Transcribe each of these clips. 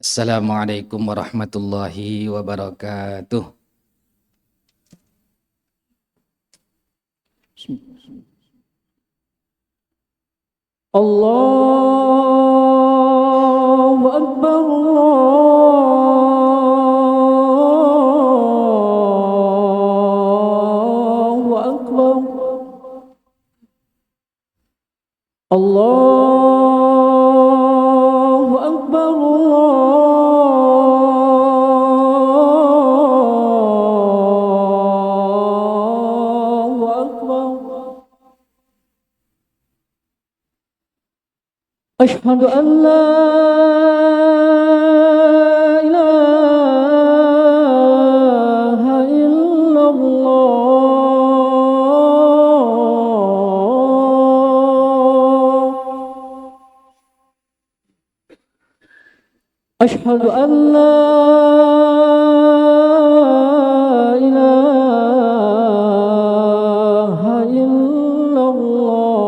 Assalamualaikum warahmatullahi wabarakatuh. Allahu Akbar, Allahu Akbar, Allahu Akbar, Allahu Akbar. أشهد أن لا إله إلا الله. أشهد أن لا إله إلا الله.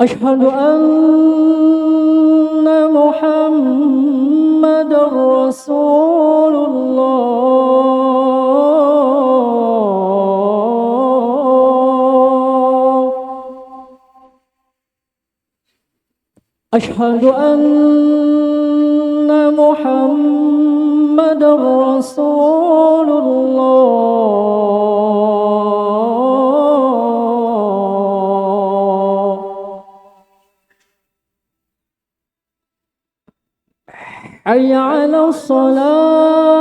أشهد أن محمدا رسول الله. أشهد أن محمدا رسول الله. حي على الصلاة.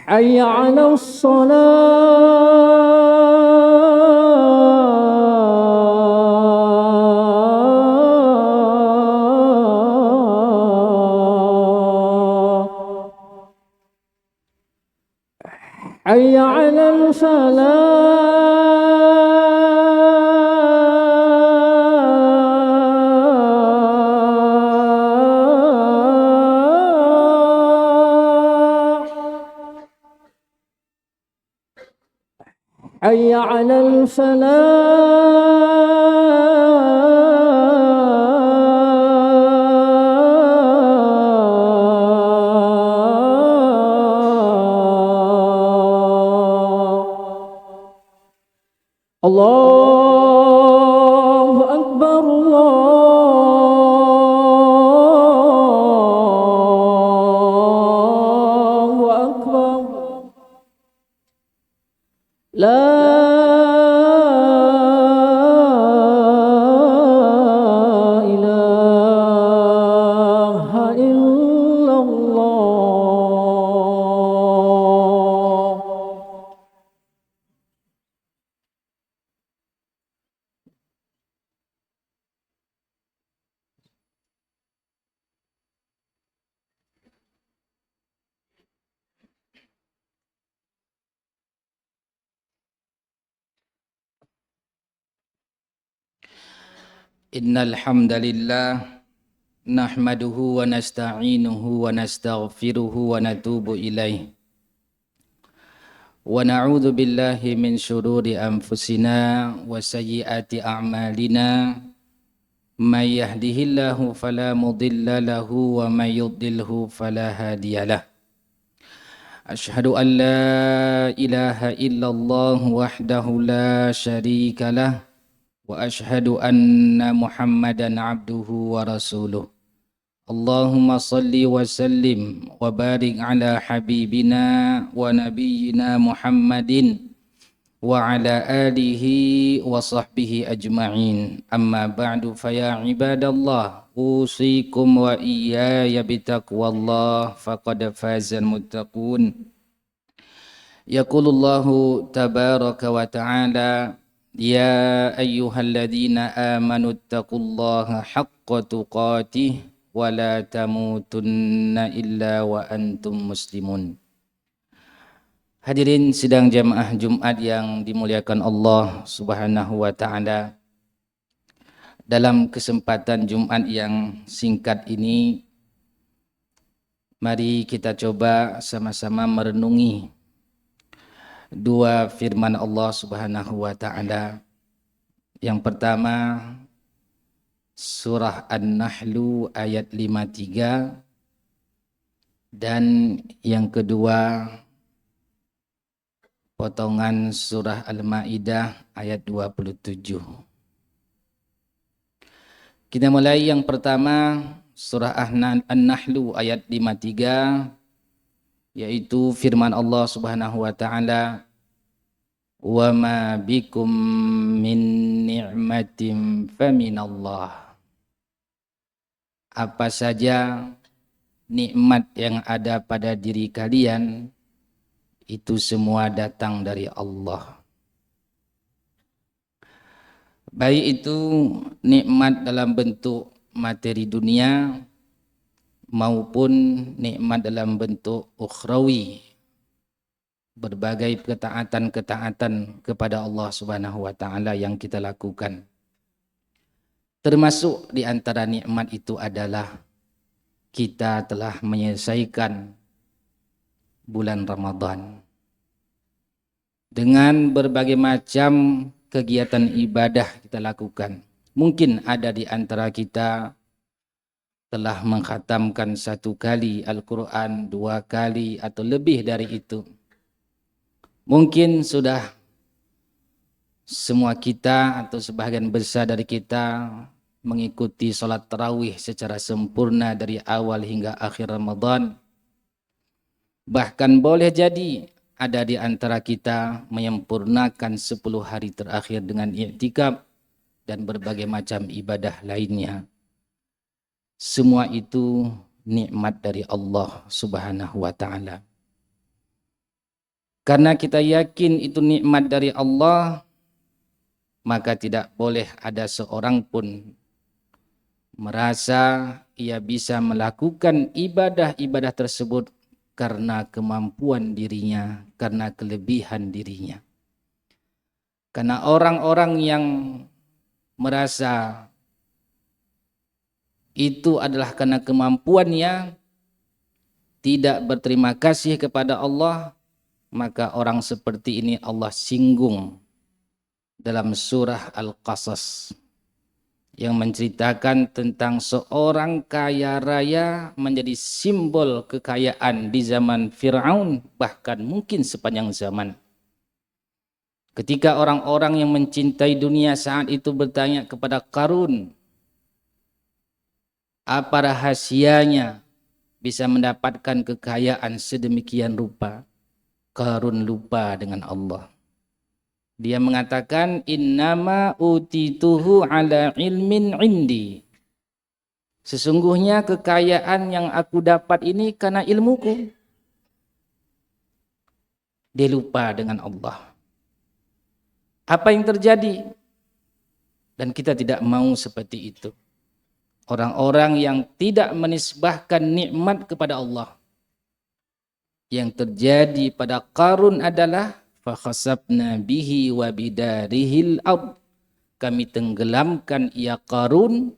حي على الصلاة. حي على الفلاح. حي على الفلاح. الله أكبر، الله أكبر. لا إله إلا الله. Innal hamdalillah nahmaduhu wa nasta'inuhu wa nastaghfiruhu wa natubu ilaih. Wa na'udzu billahi min syururi anfusina wa sayyiati a'malina. May yahdihillahu fala mudilla lahu wa may yudlilhu fala hadiyalah. Asyhadu an la ilaha illallah wahdahu la syarika lah. Wa ashhadu anna Muhammadan abduhu wa rasuluh. Allahumma salli wa sallim wa barik ala habibina wa nabiyyina Muhammadin wa ala alihi wa sahbihi ajma'in. Amma ba'du fa ya ibadallah, usikum wa iyaya bitaqwallah faqad fazal muttaqun. Yaqulullahu tabaraka wa ta'ala: Ya ayyuhalladzina amanu taqullaha haqqa tuqatih wa la tamutunna illa wa antum muslimun. Hadirin sidang jamaah Jumat yang dimuliakan Allah Subhanahu wa taala. Dalam kesempatan Jumat yang singkat ini, mari kita coba sama-sama merenungi dua firman Allah Subhanahu wa taala. Yang pertama, surah An-Nahl ayat 53, dan yang kedua potongan surah Al-Maidah ayat 27. Kita mulai yang pertama, surah An-Nahl ayat 53, yaitu firman Allah Subhanahu wa taala, "Wa ma bikum min ni'matin faminallah." Apa saja nikmat yang ada pada diri kalian, itu semua datang dari Allah. Baik itu nikmat dalam bentuk materi dunia maupun nikmat dalam bentuk ukhrawi, berbagai ketaatan-ketaatan kepada Allah Subhanahu wa taala yang kita lakukan. Termasuk di antara nikmat itu adalah kita telah menyelesaikan bulan Ramadan dengan berbagai macam kegiatan ibadah kita lakukan. Mungkin ada di antara kita telah mengkhatamkan 1 kali Al-Quran, 2 kali atau lebih dari itu. Mungkin sudah semua kita atau sebagian besar dari kita mengikuti sholat tarawih secara sempurna dari awal hingga akhir Ramadan. Bahkan boleh jadi ada di antara kita menyempurnakan 10 hari terakhir dengan i'tikaf dan berbagai macam ibadah lainnya. Semua itu nikmat dari Allah Subhanahu wa taala. Karena kita yakin itu nikmat dari Allah, maka tidak boleh ada seorang pun merasa ia bisa melakukan ibadah-ibadah tersebut karena kemampuan dirinya, karena kelebihan dirinya. Karena orang-orang yang merasa itu adalah karena kemampuannya, tidak berterima kasih kepada Allah, maka orang seperti ini Allah singgung dalam surah Al-Qasas yang menceritakan tentang seorang kaya raya menjadi simbol kekayaan di zaman Fir'aun, bahkan mungkin sepanjang zaman. Ketika orang-orang yang mencintai dunia saat itu bertanya kepada Qarun, apa rahasianya bisa mendapatkan kekayaan sedemikian rupa? Qarun lupa dengan Allah. Dia mengatakan, innama utituhu ala ilmin indi. Sesungguhnya kekayaan yang aku dapat ini karena ilmuku. Dia lupa dengan Allah. Apa yang terjadi? Dan kita tidak mau seperti itu. Orang-orang yang tidak menisbahkan nikmat kepada Allah. Yang terjadi pada Qarun adalah fakhasabna bihi wa bidarihil ard. Kami tenggelamkan ia Qarun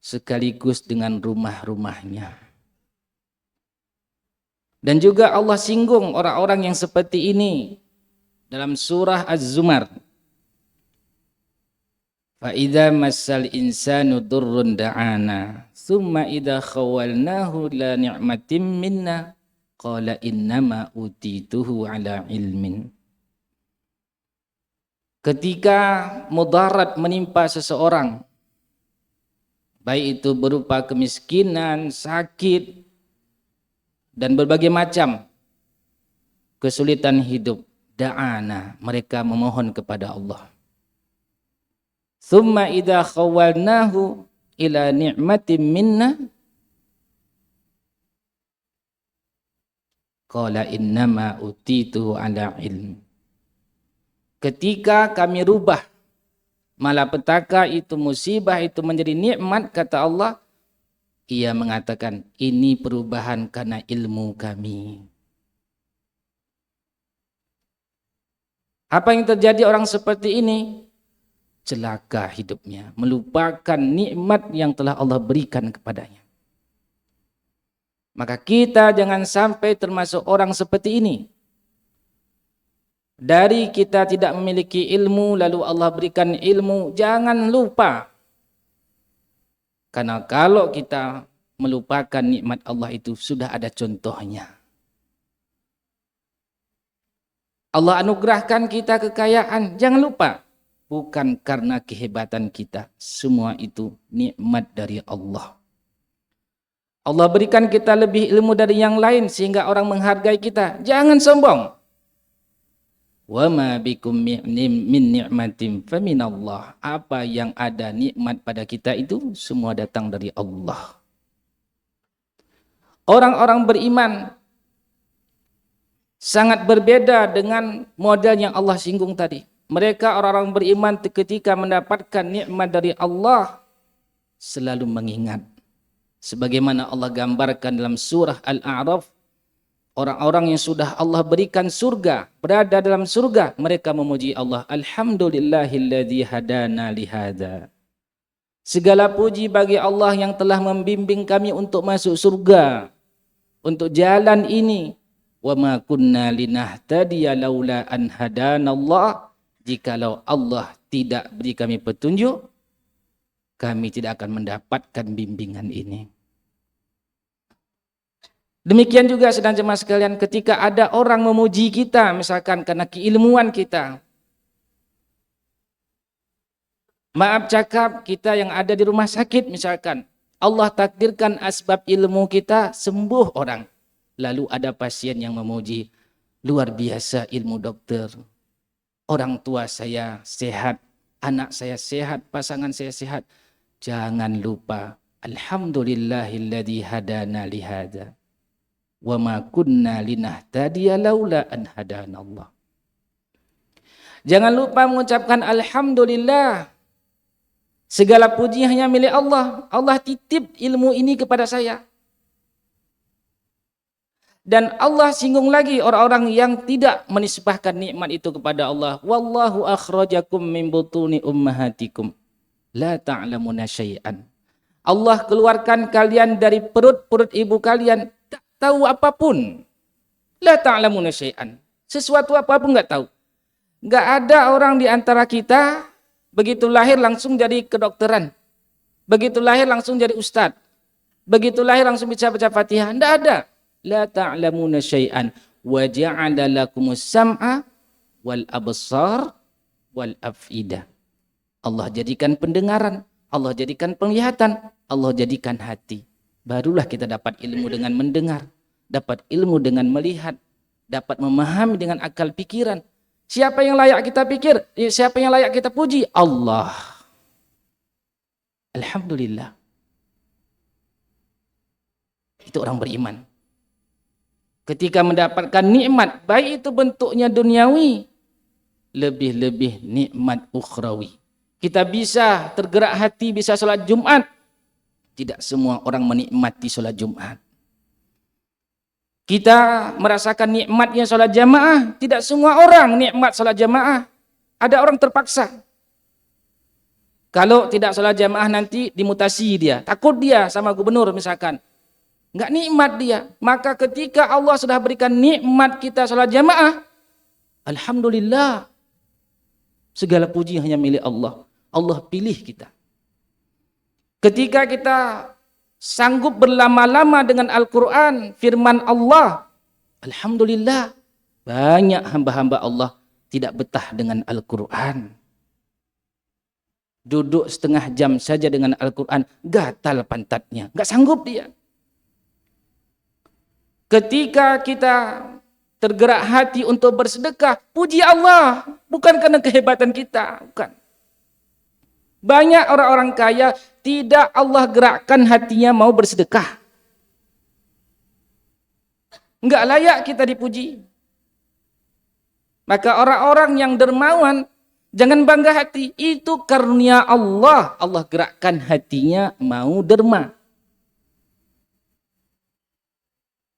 sekaligus dengan rumah-rumahnya. Dan juga Allah singgung orang-orang yang seperti ini dalam surah Az-Zumar. Fa idza massal insanu durrun da'ana thumma idza khawalnahu la ni'matin minna qala innama utituhu ala ilmin. Ketika mudarat menimpa seseorang, baik itu berupa kemiskinan, sakit, dan berbagai macam kesulitan hidup, da'ana, mereka memohon kepada Allah. Thumma idza khawalnahu ila ni'matin minna qala innama utitu ala ilm. Ketika kami rubah malapetaka itu, musibah itu menjadi nikmat, kata Allah, ia mengatakan ini perubahan karena ilmu kami. Apa yang terjadi orang seperti ini? celaka hidupnya, melupakan nikmat yang telah Allah berikan kepadanya. Maka kita jangan sampai termasuk orang seperti ini. Dari kita tidak memiliki ilmu, lalu Allah berikan ilmu, jangan lupa. Karena kalau kita melupakan nikmat Allah itu, sudah ada contohnya. Allah anugerahkan kita kekayaan, jangan lupa. Bukan karena kehebatan kita, semua itu nikmat dari Allah. Allah berikan kita lebih ilmu dari yang lain sehingga orang menghargai kita. Jangan sombong. Wa ma bikum min ni'matin faminallah. Apa yang ada nikmat pada kita itu semua datang dari Allah. Orang-orang beriman sangat berbeda dengan model yang Allah singgung tadi. Mereka orang-orang beriman ketika mendapatkan nikmat dari Allah selalu mengingat. Sebagaimana Allah gambarkan dalam surah Al-A'raf, orang-orang yang sudah Allah berikan surga, berada dalam surga, mereka memuji Allah. Alhamdulillahilladzi hadana lihada. Segala puji bagi Allah yang telah membimbing kami untuk masuk surga, untuk jalan ini. Wa ma kunna linahtadiya laula an hadanallah. Jikalau Allah tidak beri kami petunjuk, kami tidak akan mendapatkan bimbingan ini. Demikian juga sedang jemaah sekalian, ketika ada orang memuji kita, misalkan karena keilmuan kita. Maaf cakap, kita yang ada di rumah sakit misalkan, Allah takdirkan asbab ilmu kita sembuh orang. Lalu ada pasien yang memuji, luar biasa ilmu dokter. Orang tua saya sehat, anak saya sehat, pasangan saya sehat. Jangan lupa, alhamdulillahilladzi hadana lihada. Wa ma kunna linahtadiya laula an hadanallah. Jangan lupa mengucapkan alhamdulillah. Segala puji hanya milik Allah. Allah titip ilmu ini kepada saya. Dan Allah singgung lagi orang-orang yang tidak menisbahkan nikmat itu kepada Allah. Wallahu akhrajakum min butuni ummahatikum la ta'lamuna syai'an. Allah keluarkan kalian dari perut-perut ibu kalian, tak tahu apapun. La ta'lamuna syai'an. Sesuatu apapun enggak tahu. Enggak ada orang di antara kita begitu lahir langsung jadi kedokteran. Begitu lahir langsung jadi ustadz. Begitu lahir langsung bisa baca Fatihah. Enggak ada. La ta'lamuna syai'an wa ja'ala lakumus sam'a wal absar wal afidah. Allah jadikan pendengaran, Allah jadikan penglihatan, Allah jadikan hati. Barulah kita dapat ilmu dengan mendengar, dapat ilmu dengan melihat, dapat memahami dengan akal pikiran. Siapa yang layak kita pikir? Siapa yang layak kita puji? Allah. Alhamdulillah. Itu orang beriman. Ketika mendapatkan nikmat, baik itu bentuknya duniawi, lebih-lebih nikmat ukhrawi. Kita bisa tergerak hati, bisa sholat Jumat. Tidak semua orang menikmati sholat Jumat. Kita merasakan nikmatnya sholat jamaah. Tidak semua orang nikmat sholat jamaah. Ada orang terpaksa. Kalau tidak sholat jamaah nanti dimutasi dia. Takut dia sama gubernur misalkan. Enggak nikmat dia. Maka ketika Allah sudah berikan nikmat kita sholat jamaah, alhamdulillah. Segala puji hanya milik Allah. Allah pilih kita. Ketika kita sanggup berlama-lama dengan Al-Quran, firman Allah, alhamdulillah. Banyak hamba-hamba Allah tidak betah dengan Al-Quran. Duduk setengah jam saja dengan Al-Quran, gatal pantatnya. Enggak sanggup dia. Ketika kita tergerak hati untuk bersedekah, puji Allah, bukan karena kehebatan kita, bukan. Banyak orang-orang kaya tidak Allah gerakkan hatinya mau bersedekah. Enggak layak kita dipuji. Maka orang-orang yang dermawan, jangan bangga hati, itu karunia Allah. Allah gerakkan hatinya mau derma.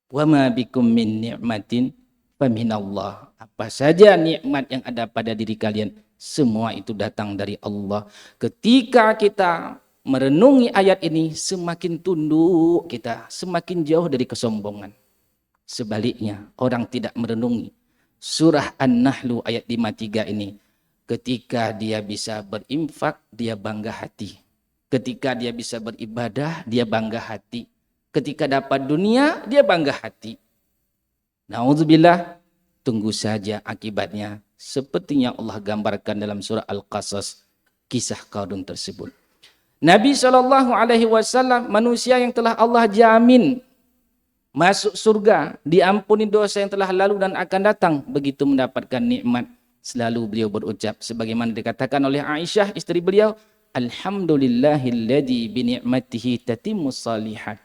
Wa ma bikum min ni'matin faminallah. Apa saja nikmat yang ada pada diri kalian Semua itu datang dari Allah. Ketika kita merenungi ayat ini, semakin tunduk kita, semakin jauh dari kesombongan. Sebaliknya, orang tidak merenungi surah An-Nahl ayat 53 ini. Ketika dia bisa berinfak, dia bangga hati. Ketika dia bisa beribadah, dia bangga hati. Ketika dapat dunia, dia bangga hati. Na'udzubillah, tunggu saja akibatnya. Sepertinya Allah gambarkan dalam surah Al-Qasas, kisah Qarun tersebut. Nabi SAW manusia yang telah Allah jamin masuk surga, diampuni dosa yang telah lalu dan akan datang. Begitu mendapatkan nikmat, selalu beliau berucap sebagaimana dikatakan oleh Aisyah istri beliau, alhamdulillahilladzi bini'matihi tatimmus salihat.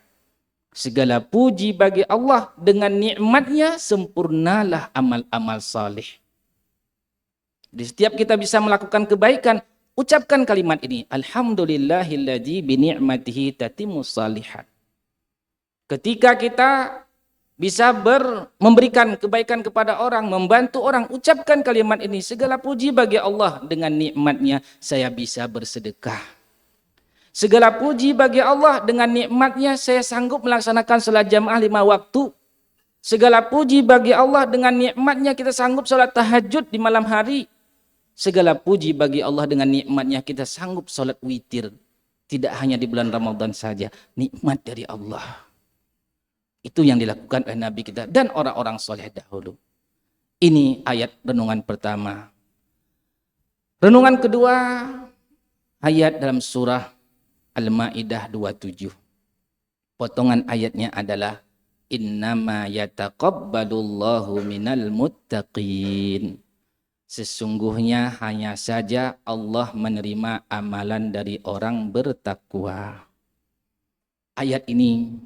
Segala puji bagi Allah, dengan nikmatnya sempurnalah amal-amal salih. Di setiap kita bisa melakukan kebaikan, ucapkan kalimat ini, alhamdulillahilladzi bini'matihi tatimmus salihat. Ketika kita bisa memberikan kebaikan kepada orang, membantu orang, ucapkan kalimat ini, segala puji bagi Allah, dengan nikmatnya saya bisa bersedekah. Segala puji bagi Allah, dengan nikmatnya saya sanggup melaksanakan salat jamaah 5 waktu. Segala puji bagi Allah, dengan nikmatnya kita sanggup salat tahajud di malam hari. Segala puji bagi Allah, dengan nikmatnya kita sanggup salat witir. Tidak hanya di bulan Ramadan saja, nikmat dari Allah. Itu yang dilakukan oleh Nabi kita dan orang-orang soleh dahulu. Ini ayat renungan pertama. Renungan kedua, ayat dalam surah Al-Maidah 27. Potongan ayatnya adalah innama yataqabbalullahu minal muttaqin. Sesungguhnya hanya saja Allah menerima amalan dari orang bertakwa. Ayat ini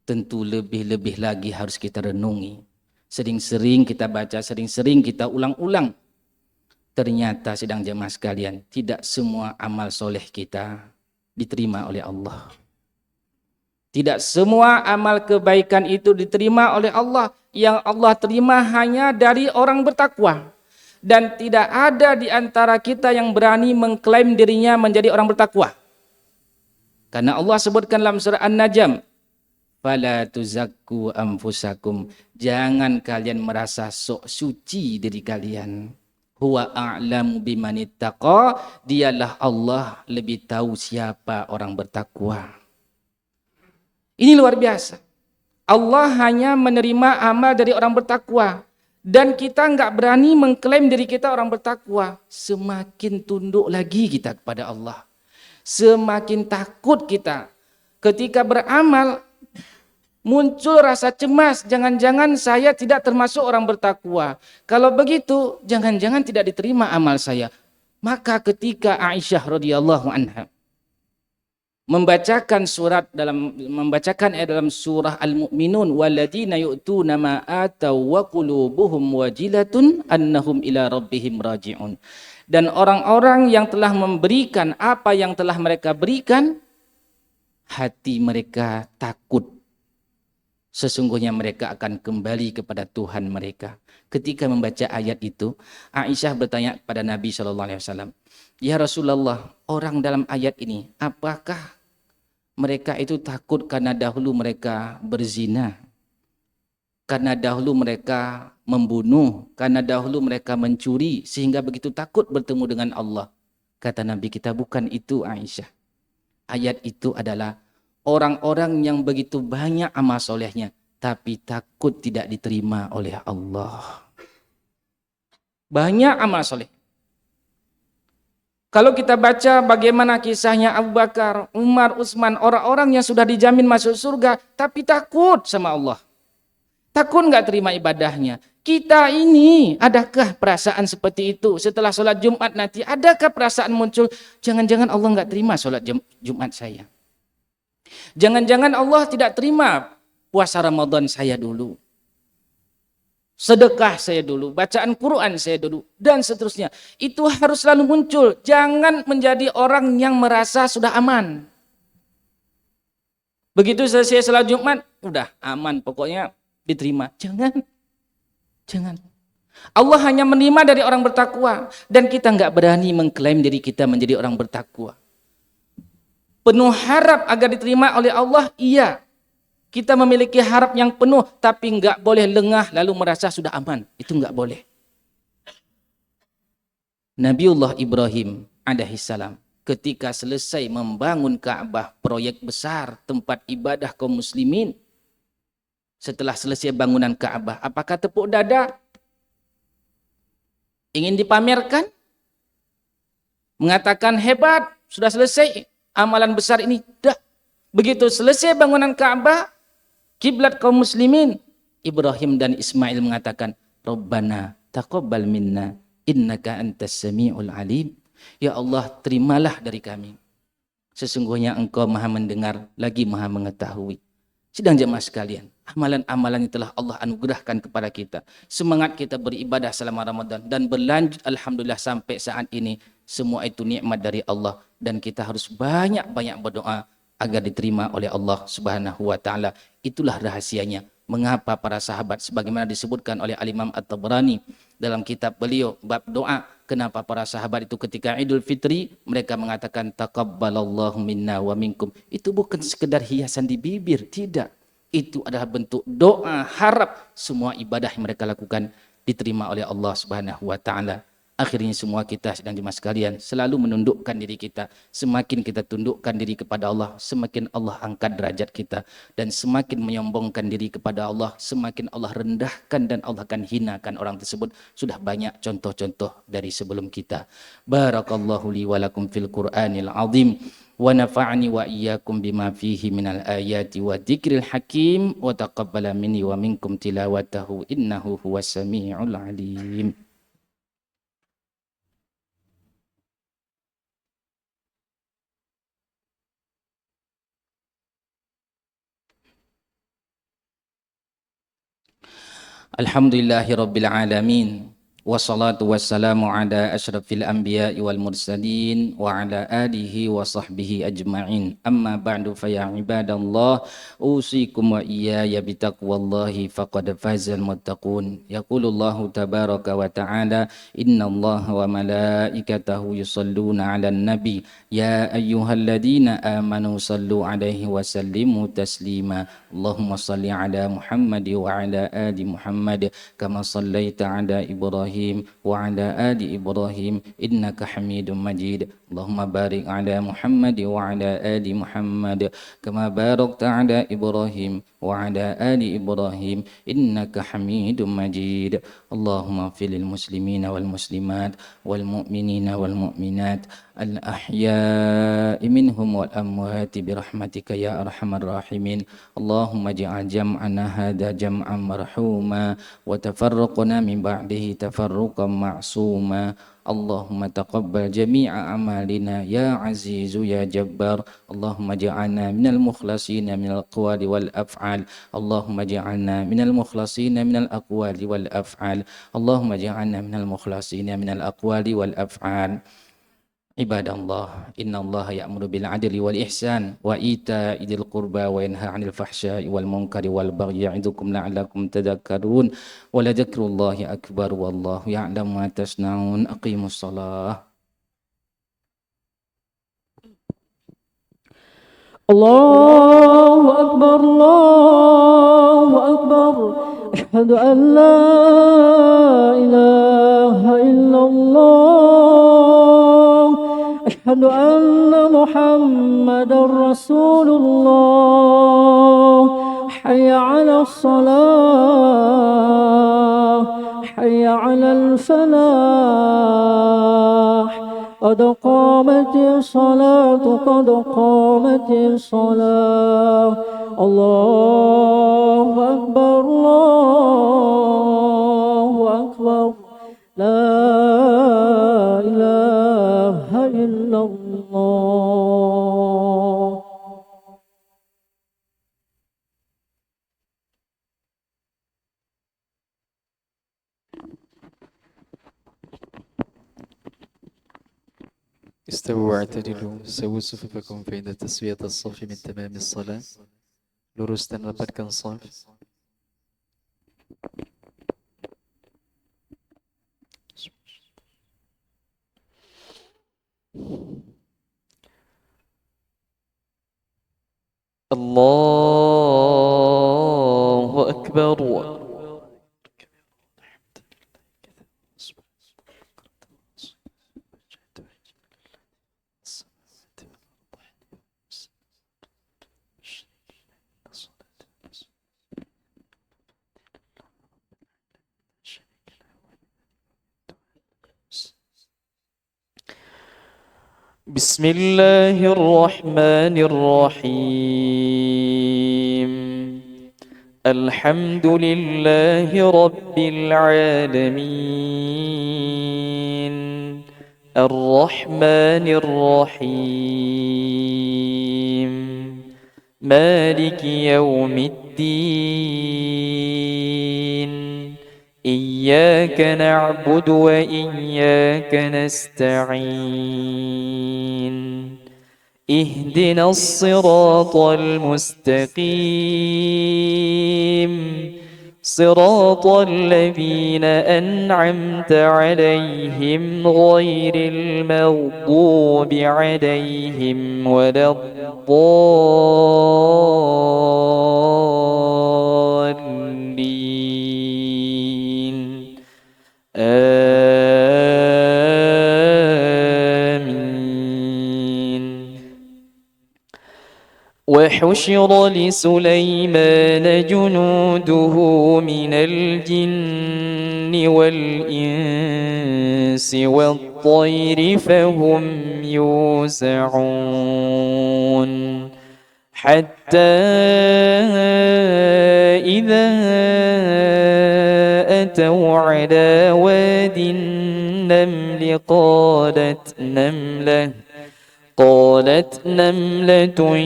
tentu lebih-lebih lagi harus kita renungi. Sering-sering kita baca, sering-sering kita ulang-ulang. Ternyata sedang jemaah sekalian, tidak semua amal soleh kita diterima oleh Allah. Tidak semua amal kebaikan itu diterima oleh Allah. Yang Allah terima hanya dari orang bertakwa. Dan tidak ada di antara kita yang berani mengklaim dirinya menjadi orang bertakwa. Karena Allah sebutkan dalam surah An-Najm, fala tuzakku anfusakum, jangan kalian merasa sok suci diri kalian. Huwa a'lamu bimanittaqa, dialah Allah lebih tahu siapa orang bertakwa. Ini luar biasa. Allah hanya menerima amal dari orang bertakwa. Dan kita nggak berani mengklaim diri kita orang bertakwa. Semakin tunduk lagi kita kepada Allah. Semakin takut kita. Ketika beramal, muncul rasa cemas, jangan-jangan saya tidak termasuk orang bertakwa. Kalau begitu, jangan-jangan tidak diterima amal saya. Maka ketika Aisyah radhiyallahu anha membacakan ayat dalam surah Al-Mu'minun, walladzina yu'tuna ma ataw wa qulubuhum wajilatun annahum ila rabbihim raji'un. Dan orang-orang yang telah memberikan apa yang telah mereka berikan, hati mereka takut. Sesungguhnya mereka akan kembali kepada Tuhan mereka. Ketika membaca ayat itu, Aisyah bertanya kepada Nabi SAW, ya Rasulullah, orang dalam ayat ini, apakah mereka itu takut karena dahulu mereka berzina, karena dahulu mereka membunuh, karena dahulu mereka mencuri, sehingga begitu takut bertemu dengan Allah? Kata Nabi kita, bukan itu Aisyah. Ayat itu adalah orang-orang yang begitu banyak amal solehnya, tapi takut tidak diterima oleh Allah. Banyak amal soleh. Kalau kita baca bagaimana kisahnya Abu Bakar, Umar, Utsman, orang-orang yang sudah dijamin masuk surga, tapi takut sama Allah. Takut nggak terima ibadahnya. Kita ini, adakah perasaan seperti itu? Setelah sholat Jumat nanti, adakah perasaan muncul, jangan-jangan Allah nggak terima sholat Jumat saya? Jangan-jangan Allah tidak terima puasa Ramadan saya dulu, sedekah saya dulu, bacaan Quran saya dulu, dan seterusnya. Itu harus selalu muncul. Jangan menjadi orang yang merasa sudah aman. Begitu selesai salat Jumat, udah aman, pokoknya diterima. Jangan. Allah hanya menerima dari orang bertakwa, dan kita nggak berani mengklaim diri kita menjadi orang bertakwa. Penuh harap agar diterima oleh Allah, iya. Kita memiliki harap yang penuh, tapi nggak boleh lengah lalu merasa sudah aman. Itu nggak boleh. Nabiullah Ibrahim alaihissalam ketika selesai membangun Ka'bah, proyek besar tempat ibadah kaum muslimin, setelah selesai bangunan Ka'bah, apakah tepuk dada? Ingin dipamerkan? Mengatakan hebat, sudah selesai amalan besar ini? Dah. Begitu selesai bangunan Ka'bah, kiblat kaum muslimin, Ibrahim dan Ismail mengatakan, Rabbana taqabbal minna innaka antas sami'ul alim. Ya Allah, terimalah dari kami. Sesungguhnya Engkau Maha mendengar lagi Maha mengetahui. Sedang jemaah sekalian, amalan-amalan yang telah Allah anugerahkan kepada kita, semangat kita beribadah selama Ramadan dan berlanjut alhamdulillah sampai saat ini, semua itu nikmat dari Allah, dan kita harus banyak-banyak berdoa agar diterima oleh Allah Subhanahu wa taala. Itulah rahasianya mengapa para sahabat, sebagaimana disebutkan oleh Al-Imam At-Tabrani dalam kitab beliau bab doa, kenapa para sahabat itu ketika Idul Fitri mereka mengatakan taqabbalallahu minna wa minkum. Itu bukan sekedar hiasan di bibir, tidak. Itu adalah bentuk doa harap semua ibadah yang mereka lakukan diterima oleh Allah Subhanahu wa taala. Akhirnya semua kita sedang jemaah sekalian selalu menundukkan diri kita. Semakin kita tundukkan diri kepada Allah, semakin Allah angkat derajat kita. Dan semakin menyombongkan diri kepada Allah, semakin Allah rendahkan dan Allah akan hinakan orang tersebut. Sudah banyak contoh-contoh dari sebelum kita. Barakallahu li walakum fil Qur'anil azim. Wa nafa'ani wa iyyakum bima fihi minal ayati wa dzikril hakim. Wa taqabbala minni wa minkum tilawatahu innahu huwas sami'ul alim. Alhamdulillahi Rabbil Alamin. Wassalatu wassalamu ala ashrafil anbiya'i wal mursalin wa ala alihi wa sahbihi ajma'in. Amma ba'du faya ibadallah, usikum wa iyaya bitaqwallahi faqad fazal muttaqun. Yaqulullahu tabaraka wa ta'ala, inna allaha wa malaikatahu yusalluna ala nabi ya ayyuhalladina amanu sallu alaihi wa sallimu taslima. Allahumma salli ala Muhammad wa ala ali Muhammad kama sallaita ala Ibrahim wa ala ali Ibrahim innaka Hamidum Majid. Allahumma barik ala Muhammad wa ala ali Muhammad kama barakta ala Ibrahim wa ala ali Ibrahim innaka Hamidum Majid. Allahumma fil muslimina wal muslimat wal mu'minina wal mu'minat al ahya'i minhum wal amwati birahmatika ya arhamar rahimin. Allahumma ja'al jam'ana hadha jam'an marhuma wa tafarruqna min ba'dihi tafarruqan ma'suma. Allahumma taqabbal jami'a amalina ya azizu ya jabbar. Allahumma ja'alna minal mukhlasina minal aqwali wal af'al. Allahumma ja'alna minal mukhlasina minal aqwali wal af'al. Allahumma ja'alna minal mukhlasina minal aqwali wal af'al. Ibadallah, innallaha ya'muru bil adli wal ihsan wa ita'i dzil qurba wa yanha 'anil fahsya'i wal munkari wal baghi ya'idukum la'allakum tadhakkarun. Wa la dzikrullahi akbar wallahu ya'lamu ma tasna'un. Aqimus shalah. Allahu Akbar, Allahu Akbar. Asyhadu an la ilaha illallah. Asyhadu anna Muhammadar Rasulullah. Hayya 'alas salah, hayya 'alal falah. قد قامت الصلاة قد قامت الصلاة. الله أكبر الله أكبر. لا إله إلا الله. استووا واعتدلوا سووا صفوفكم فإن تسوية الصف من تمام الصلاة. Lurus dan rapatkan shaf. الله أكبر. بسم الله الرحمن الرحيم. الحمد لله رب العالمين، الرحمن الرحيم، مالك يوم الدين. إياك نعبد وإياك نستعين. اهدنا الصراط المستقيم، صراط الذين أنعمت عليهم غير المغضوب عليهم ولا الضالين. آمين. وحشر لسليمان جنوده من الجن والإنس والطير فهم يوزعون، حتى إذا أتوا على واد النمل قالت نملة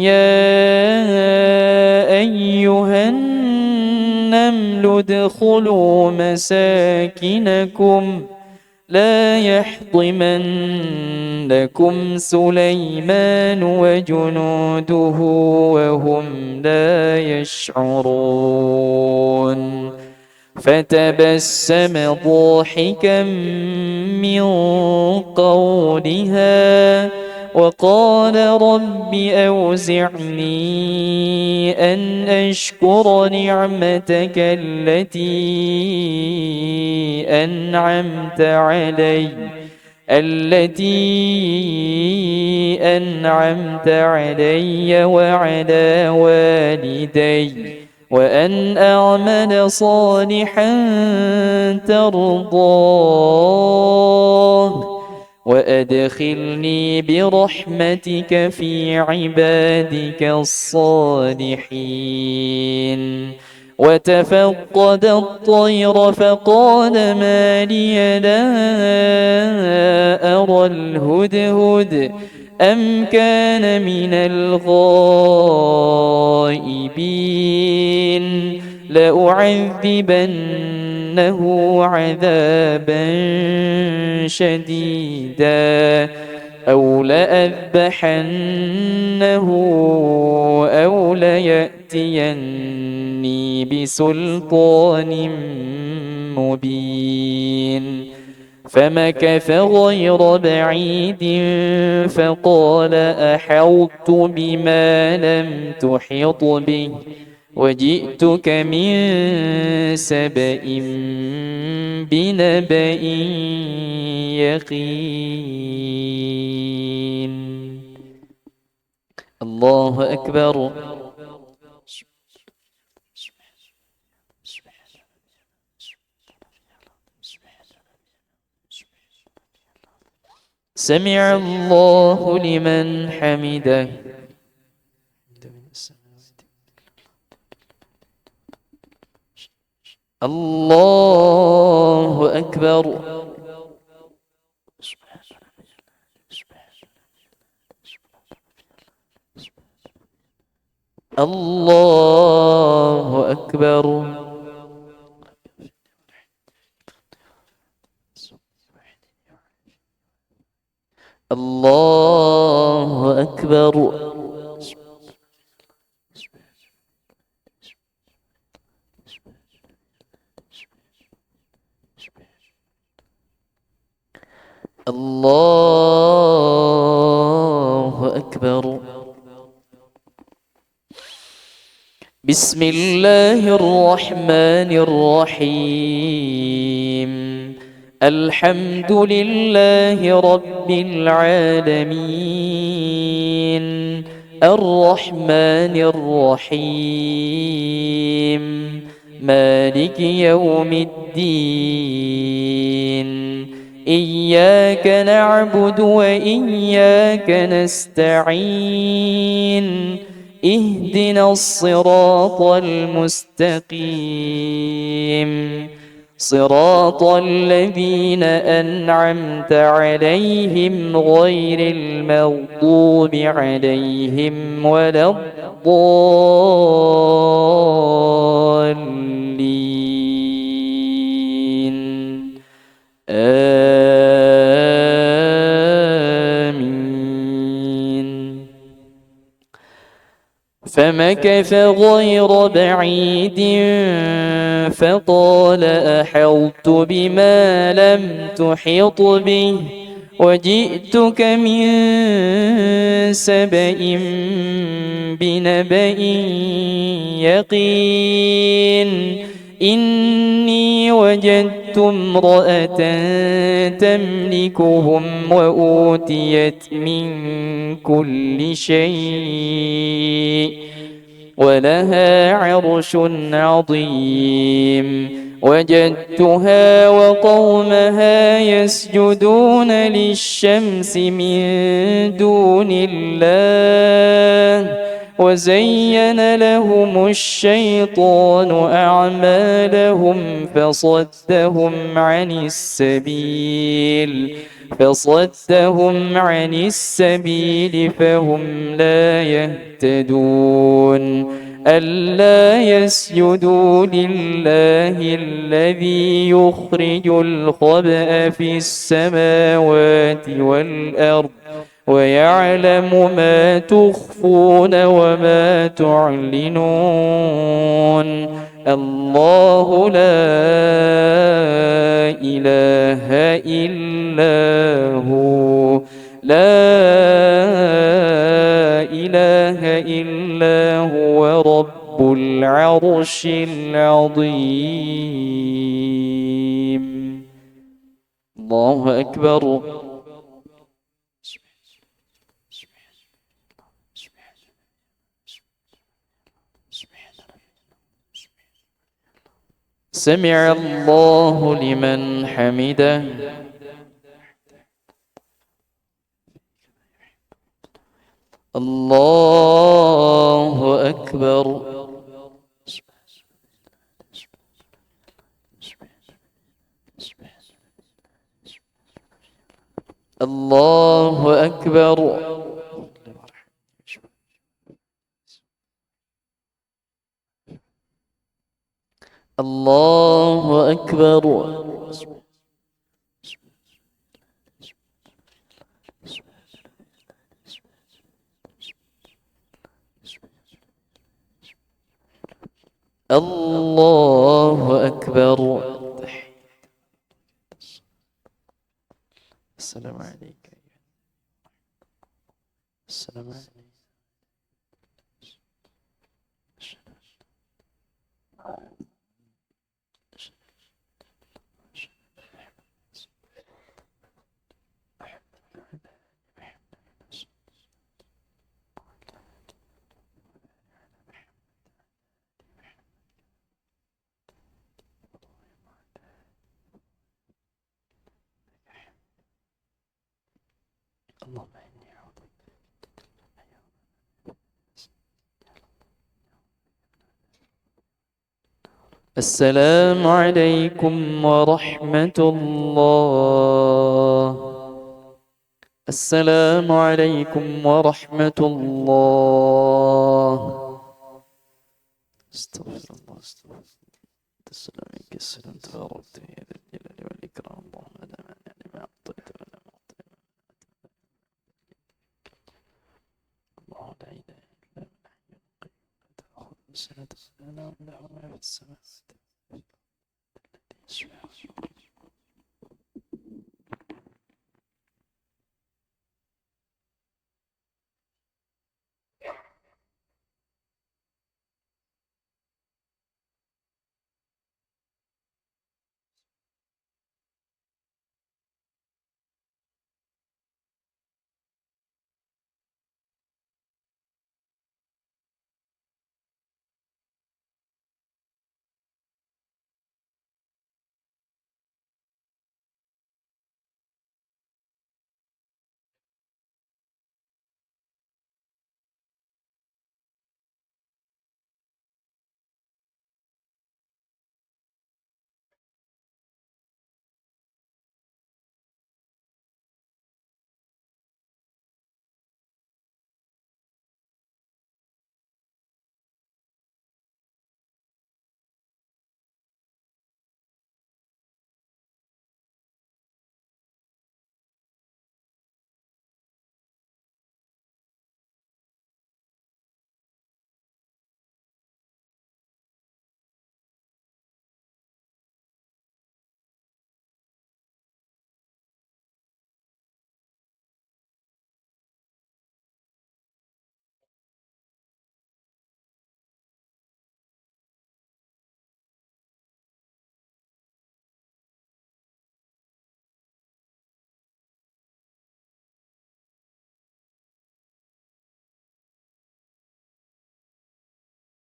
يا أيها النمل ادخلوا مساكنكم لا يحطمنكم سليمان وجنوده وهم لا يشعرون. فتبسم ضاحكا من قولها وقال رب أوزعني أن أشكر نعمتك التي أنعمت علي وعلى والدي، وأن أعمل صالحا ترضاه وأدخلني برحمتك في عبادك الصالحين. وتفقد الطير فقال ما لي لا أرى الهدهد أم كان من الغائبين لأعذبنه عذابا شديدا أو لأذبحنه أو ليأتيني بسلطان مبين. فمكث غير بعيد فقال أحطت بما لم تحط به وجئتك من سبأ بنبأ يقين. الله أكبر. سمع الله لمن حمده. الله أكبر. الله أكبر. الله أكبر. الله أكبر. بسم الله الرحمن الرحيم. الحمد لله رب العالمين الرحمن الرحيم مالك يوم الدين إياك نعبد وإياك نستعين اهدنا الصراط المستقيم صراط الذين أنعمت عليهم غير المغضوب عليهم ولا الضالين آمين. فمكث غير بعيد فقال أحطت بما لم تحط به وجئتك من سبأ بنبأ يقين إني وجدت امرأة تملكهم وأوتيت من كل شيء ولها عرش عظيم وجدتها وقومها يسجدون للشمس من دون الله وزين لهم الشيطان أعمالهم فصدهم عن السبيل فهم لا يهتدون ألا يسجدوا لله الذي يخرج الخبأ في السماوات والأرض ويعلم ما تخفون وما تعلنون الله لا إله إلا هو رب العرش العظيم. الله أكبر. سمع الله لمن حمده. الله أكبر. الله أكبر. الله أكبر. الله أكبر. السلام عليك. السلام عليك. اللهم إني أعوذ بك. السلام عليكم ورحمة الله. السلام عليكم ورحمة الله. استغفر الله استغفر الله. السلام عليك السلام تباركت يا ذا الجلال والإكرام. اللهم لا مانع لما أعطيت ولا معطي. الله لا إله إلا هو الحي القيوم لا تأخذه سنة ولا نوم له ما في السماوات الذي يشفع